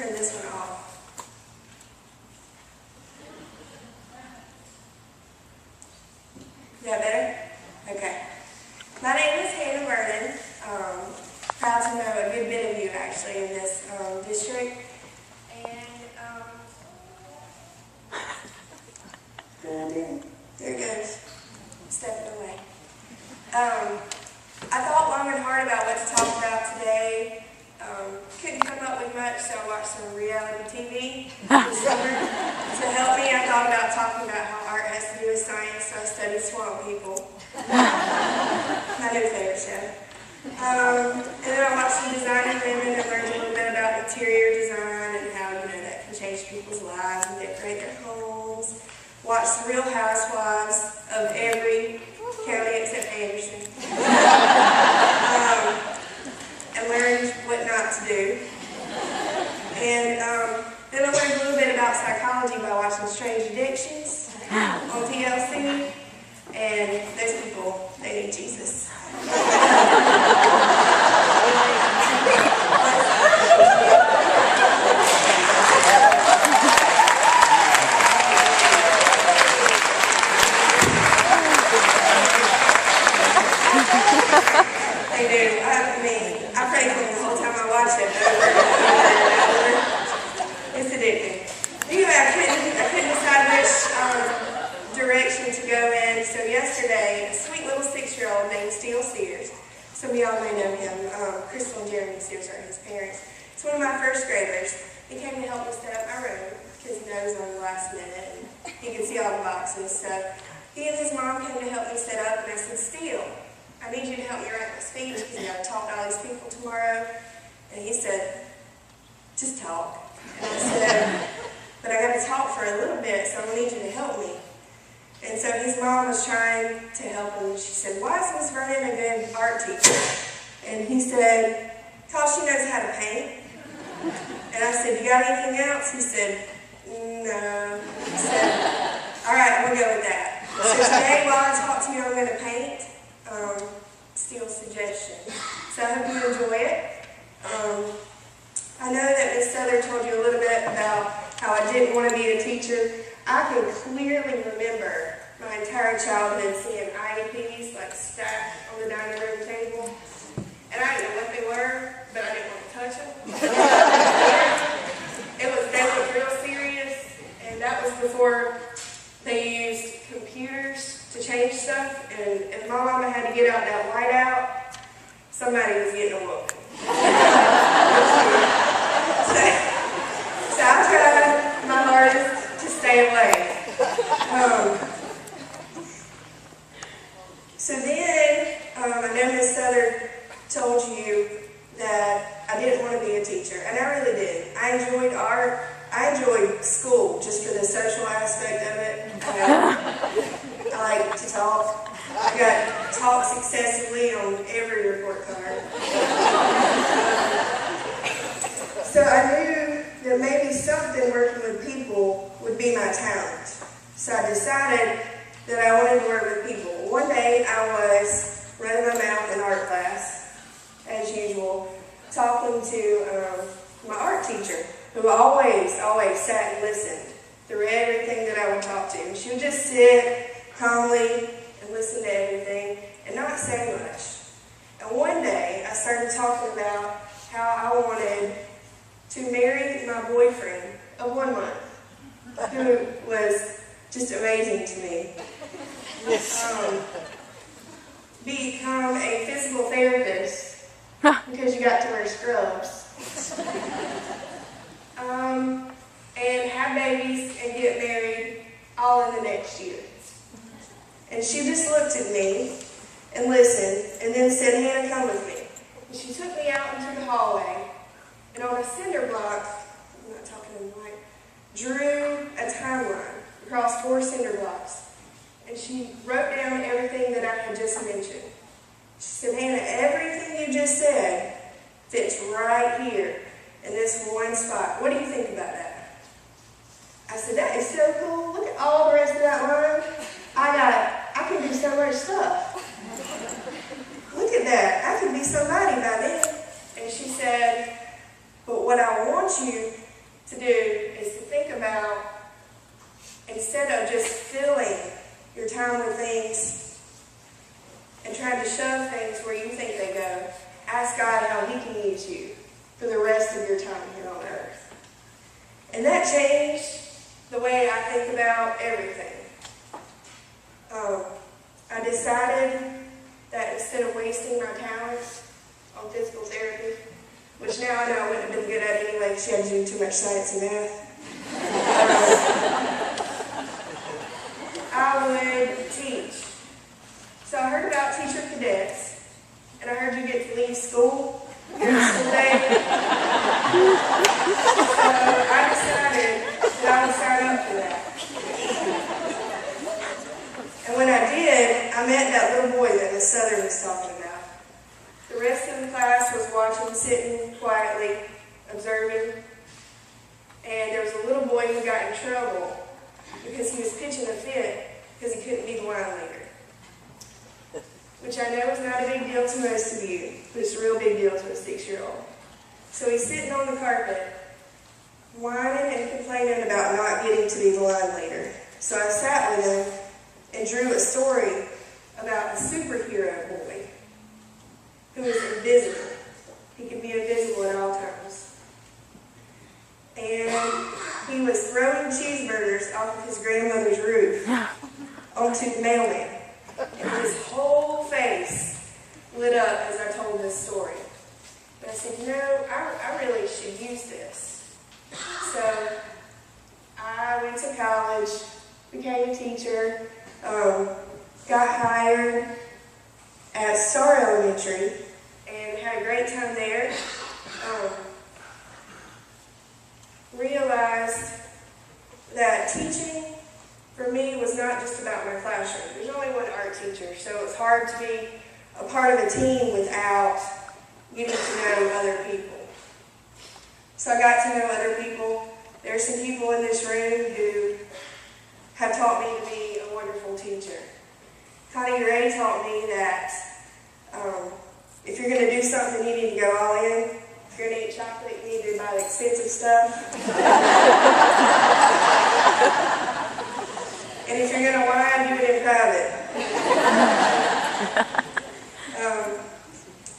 turn this one off. Is that better? Okay. My name is Vernon. Proud to know a good bit of you actually in this district. And there it goes. Stepping away. I thought long and hard about what to talk about today. Couldn't come up with much, so I watched some reality TV this summer. To help me, I thought about talking about how art has to do with science, so I studied swamp people. My new favorite show. And then I watched some designing women and learned a little bit about interior design and how, that can change people's lives and decorate their homes. Watched the Real Housewives of every county except Anderson. And learned what not to do. And then I learned a little bit about psychology by watching Strange Addictions on TLC. And those people, they need Jesus. They do. I pray for them the whole time I watch it. It's addicting. Anyway, I couldn't decide which direction to go in. So yesterday, a sweet little 6-year-old named Steele Sears. Some of y'all may know him. Crystal and Jeremy Sears are his parents. It's one of my first graders. He came to help me set up my room because he knows on the last minute and he can see all the boxes. So he and his mom came to help me set up, and I said, Steele, I need you to help me write my speech because I got to talk to all these people tomorrow. And he said, just talk. And I said, but I got to talk for a little bit, so I need you to help me. And so his mom was trying to help him. She said, why is Miss Vernon a good art teacher? And he said, because she knows how to paint. And I said, you got anything else? He said, no. He said, all right, I'm going to go with that. So today, while I talk to you, I'm going to paint. Steele's suggestion. So I hope you enjoy it. I know that Miss Souther told you a little bit about how I didn't want to be a teacher. I can clearly remember my entire childhood seeing IEPs like stacked on the dining room table. And I didn't know what they were, but I didn't want to touch them. They looked real serious, and that was before they used computers to change stuff, and if my mama had to get out that whiteout, somebody was getting a whoop. So I tried my hardest to stay away. So then, I know Miss Souther told you that I didn't want to be a teacher, and I really did. I enjoyed art. I enjoyed school just for the social aspect of it. I like to talk. I got talks excessively on every report card. So I knew that maybe something working with people would be my talent. So I decided that I wanted to work with people. One day I was running my mouth in art class, as usual, talking to my art teacher, who always sat and listened through everything that I would talk to. And she would just sit calmly and listen to everything and not say much. And one day I started talking about how I wanted to marry my boyfriend of 1 month, who was just amazing to me. Become a physical therapist because you got to wear scrubs. And have babies and get married all in the next year. And she just looked at me and listened and then said, Hannah, come with me. And she took me out into the hallway and on a cinder block, I'm not talking in white, drew a timeline across 4 cinder blocks. And she wrote down everything that I had just mentioned. She said, Hannah, everything you just said fits right here in this one spot. What do you think about that? I said, that is so cool. Look at all the rest of that line. I can do so much stuff. Look at that. I could be somebody by then. And she said, but what I want you to do is to think about, instead of just filling your time with things and trying to shove things where you think they go, ask God how He can use you for the rest of your time here on earth. And that changed the way I think about everything. I decided that instead of wasting my talents on physical therapy, which now I know I wouldn't have been good at anyway because she had to do too much science and math, I would teach. So I heard about teacher cadets, and I heard you get to leave school during the school day. So I decided that I would sign up for that. And when I did, I met that little boy that Miss Southern was talking about. The rest of the class was watching, sitting quietly, observing. And there was a little boy who got in trouble because he was pitching a fit because he couldn't be the line leader. Which I know is not a big deal to most of you, but it's a real big deal to a 6-year-old. So he's sitting on the carpet, whining and complaining about not getting to be the line leader. So I sat with him and drew a story about a superhero boy who is invisible. He can be invisible at all times. And he was throwing cheeseburgers off of his grandmother's roof onto the mailman. And his whole face lit up as I told this story. And I said, you know, I really should use this. So I went to college, became a teacher, got hired at Star Elementary, and had a great time there. Realized that teaching for me was not just about my classroom. There's only one art teacher, so it's hard to be a part of a team without getting to know other people. So I got to know other people. There are some people in this room who have taught me to be a wonderful teacher. Connie Gray taught me that if you're going to do something, you need to go all in. If you're going to eat chocolate, you need to buy the expensive stuff. And if you're going to whine, do it in private.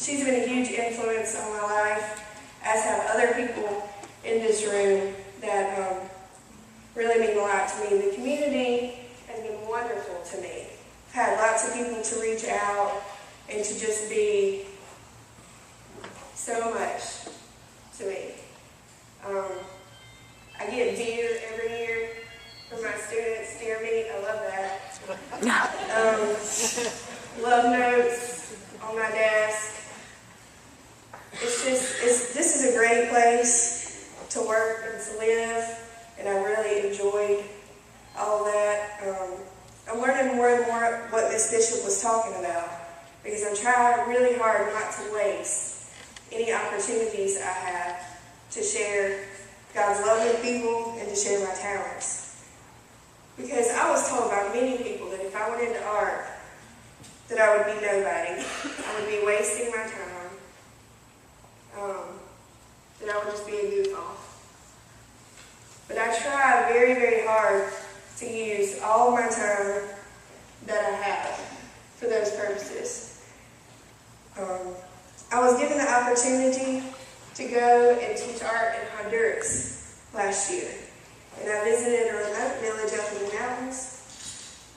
She's been a huge influence on my life, as have other people in this room that really mean a lot to me. The community has been wonderful to me. I've had lots of people to reach out and to just be so much to me. I get beer every year for my students, dear me, I love that. Love notes on my desk. This is a great place to work and to live, and I really enjoyed all of that. I'm learning more and more what Miss Bishop was talking about, because I'm trying really hard not to waste any opportunities I have to share God's love with people and to share my talents. Because I was told by many people that if I went into art, that I would be nobody. I would be wasting my time. That I would just be a goof off. But I try very, very hard to use all my time that I have for those purposes. I was given the opportunity to go and teach art in Honduras last year. And I visited a remote village up in the mountains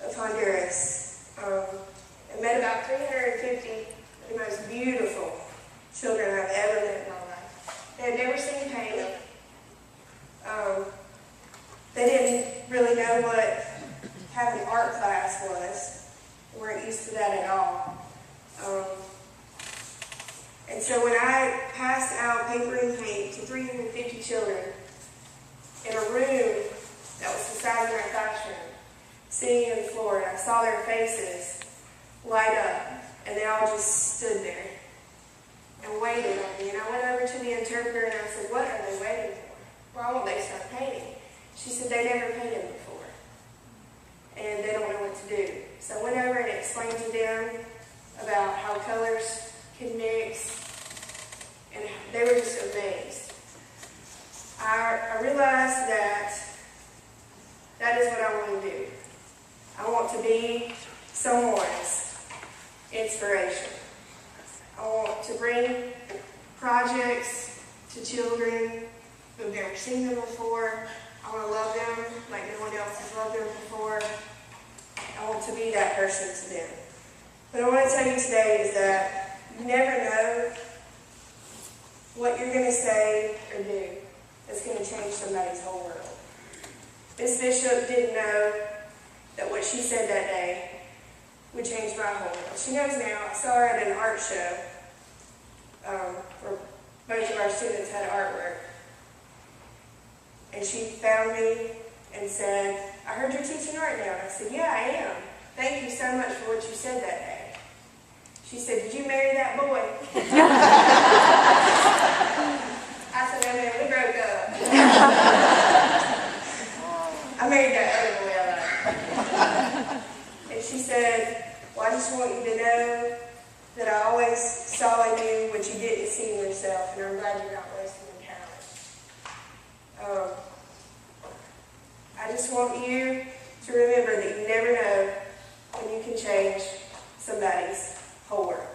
of Honduras and met about 350 of the most beautiful children I've ever met in my life. They had never seen painting. They didn't really know what having an art class was. They weren't used to that at all. And so when I passed out paper and paint to 350 children in a room that was the size of my classroom, sitting on the floor, and I saw their faces light up, and they all just stood there and waited on me. And I went over to the interpreter and I said, "What are they waiting for? Why won't they start painting?" She said, "They never painted before, and they don't know what to do." So I went over and explained to them about how colors can mix, and they were just amazed. I I realized that is what I want to do. I want to be someone's inspiration. I want to bring projects to children who've never seen them before. I want to love them like no one else has loved them before. I want to be that person to them. What I want to tell you today is that you never know what you're going to say or do that's going to change somebody's whole world. Miss Bishop didn't know that what she said that day would change my whole world. She knows now. I saw her at an art show where both of our students had artwork. And she found me and said, I heard you're teaching art now. And I said, yeah, I am. Thank you so much for what you said that day. She said, did you marry that boy? I said, no, man, we broke up. I married that other boy. And she said, well, I just want you to know that I always saw in you what you didn't see in yourself, and I'm glad you're not wasting your talent. I just want you to remember that you never know when you can change somebody's whole world.